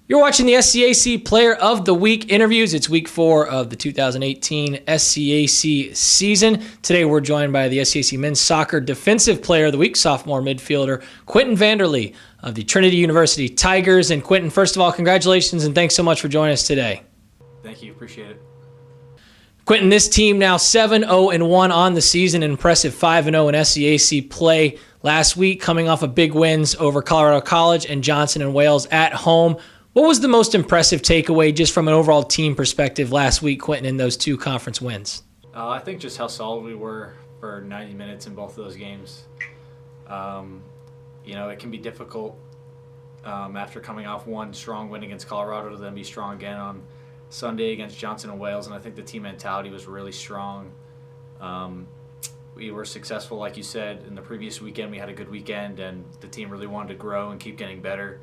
You're watching the SCAC Player of the Week interviews. It's week 4 of the 2018 SCAC season. Today we're joined by the SCAC Men's Soccer Defensive Player of the Week, sophomore midfielder Quentin Van Der Lee of the Trinity University Tigers. And Quentin, first of all, congratulations and thanks so much for joining us today. Thank you. Appreciate it. Quentin, this team now 7-0-1 on the season, an impressive 5-0 in SCAC play last week, coming off of big wins over Colorado College and Johnson and Wales at home. What was the most impressive takeaway just from an overall team perspective last week, Quentin, in those two conference wins? I think just how solid we were for 90 minutes in both of those games. It can be difficult after coming off one strong win against Colorado to then be strong again on Sunday against Johnson and Wales, and I think the team mentality was really strong. We were successful, like you said, in the previous weekend. We had a good weekend, and the team really wanted to grow and keep getting better.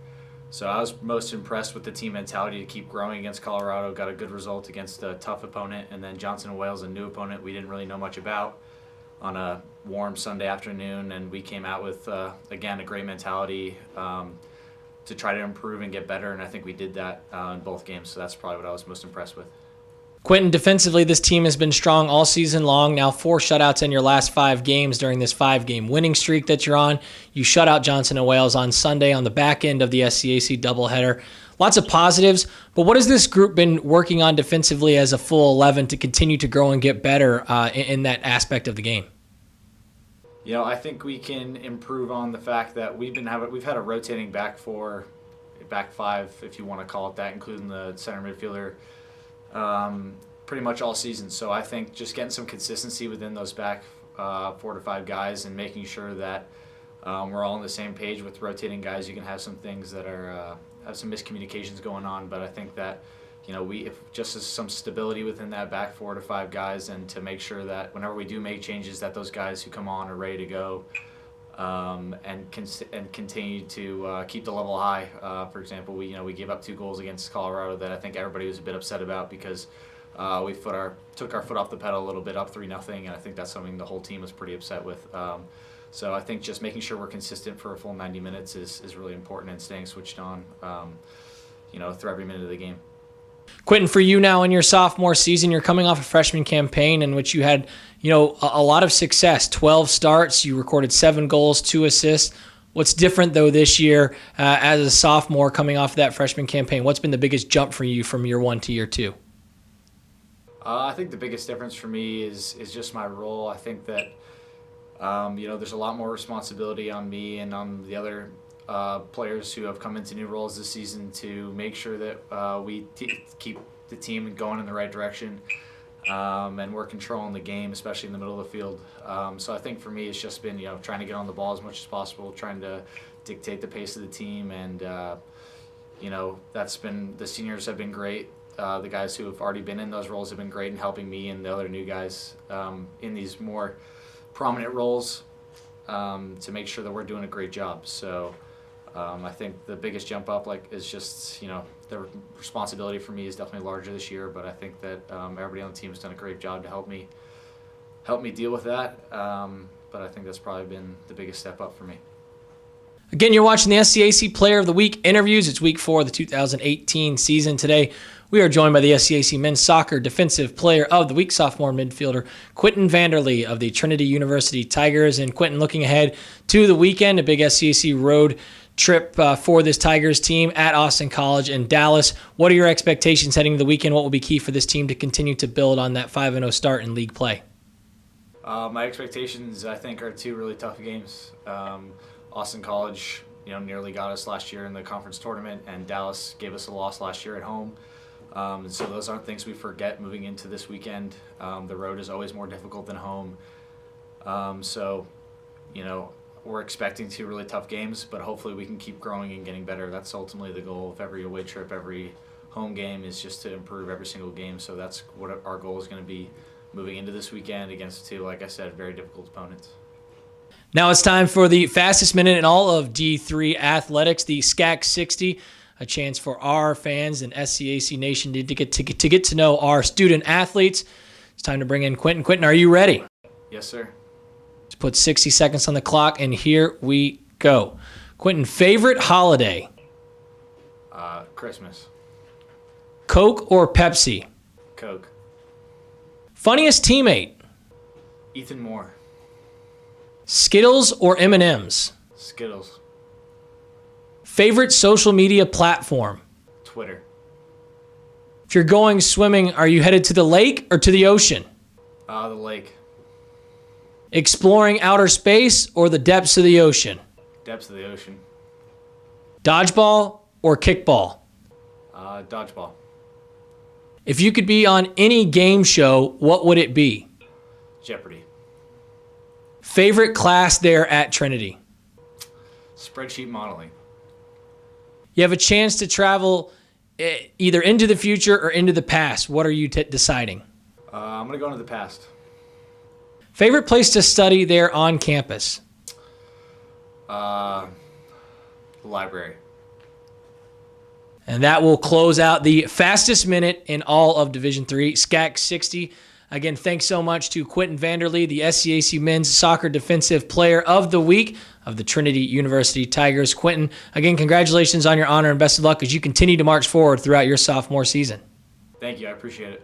So I was most impressed with the team mentality to keep growing against Colorado, got a good result against a tough opponent, and then Johnson and Wales, a new opponent we didn't really know much about, on a warm Sunday afternoon, and we came out with, again, a great mentality to try to improve and get better, and I think we did that in both games, so that's probably what I was most impressed with. Quentin, defensively, this team has been strong all season long. Now 4 shutouts in your last 5 games during this 5-game winning streak that you're on. You shut out Johnson and Wales on Sunday on the back end of the SCAC doubleheader. Lots of positives, but what has this group been working on defensively as a full 11 to continue to grow and get better in that aspect of the game? I think we can improve on the fact that we've had a rotating back 5, if you want to call it that, including the center midfielder, pretty much all season. So I think just getting some consistency within those back 4 to 5 guys and making sure that we're all on the same page with rotating guys. You can have some things that are have some miscommunications going on, but I think that if just as some stability within that back 4 to 5 guys, and to make sure that whenever we do make changes, that those guys who come on are ready to go, and continue to keep the level high. For example, we gave up 2 goals against Colorado that I think everybody was a bit upset about because we took our foot off the pedal a little bit, up 3-0, and I think that's something the whole team was pretty upset with. So I think just making sure we're consistent for a full 90 minutes is really important, and staying switched on, through every minute of the game. Quentin, for you now in your sophomore season, you're coming off a freshman campaign in which you had, a lot of success. 12 starts, you recorded 7 goals, 2 assists. What's different though this year as a sophomore coming off of that freshman campaign? What's been the biggest jump for you from year 1 to year 2? I think the biggest difference for me is just my role. I think that there's a lot more responsibility on me and on the other players who have come into new roles this season to make sure that we keep the team going in the right direction, and we're controlling the game, especially in the middle of the field. So I think for me, it's just been trying to get on the ball as much as possible, trying to dictate the pace of the team, and the seniors have been great. The guys who have already been in those roles have been great in helping me and the other new guys in these more prominent roles to make sure that we're doing a great job. So I think the biggest jump up is just the responsibility for me is definitely larger this year, but I think that everybody on the team has done a great job to help me deal with that. But I think that's probably been the biggest step up for me. Again, you're watching the SCAC Player of the Week interviews. It's week 4 of the 2018 season. Today, we are joined by the SCAC Men's Soccer Defensive Player of the Week, sophomore midfielder Quentin Van Der Lee of the Trinity University Tigers. And Quentin, looking ahead to the weekend, a big SCAC road trip for this Tigers team at Austin College and Dallas. What are your expectations heading into the weekend? What will be key for this team to continue to build on that 5-0 start in league play? My expectations, I think, are 2 really tough games. Austin College, nearly got us last year in the conference tournament, and Dallas gave us a loss last year at home. And so those aren't things we forget moving into this weekend. The road is always more difficult than home. We're expecting 2 really tough games, but hopefully we can keep growing and getting better. That's ultimately the goal of every away trip, every home game, is just to improve every single game. So that's what our goal is going to be moving into this weekend against 2, like I said, very difficult opponents. Now it's time for the fastest minute in all of D3 athletics, the SCAC 60, a chance for our fans and SCAC Nation to get to know our student athletes. It's time to bring in Quentin. Quentin, are you ready? Yes, sir. Let's put 60 seconds on the clock, and here we go. Quentin, favorite holiday? Christmas. Coke or Pepsi? Coke. Funniest teammate? Ethan Moore. Skittles or M&Ms? Skittles. Favorite social media platform? Twitter. If you're going swimming, are you headed to the lake or to the ocean? The lake. Exploring outer space or the depths of the ocean? Depths of the ocean. Dodgeball or kickball? Dodgeball. If you could be on any game show, what would it be? Jeopardy. Favorite class there at Trinity? Spreadsheet modeling. You have a chance to travel either into the future or into the past. What are you deciding? I'm going to go into the past. Favorite place to study there on campus? The library. And that will close out the fastest minute in all of Division III, SCAC 60. Again, thanks so much to Quentin Van Der Lee, the SCAC Men's Soccer Defensive Player of the Week of the Trinity University Tigers. Quentin, again, congratulations on your honor and best of luck as you continue to march forward throughout your sophomore season. Thank you. I appreciate it.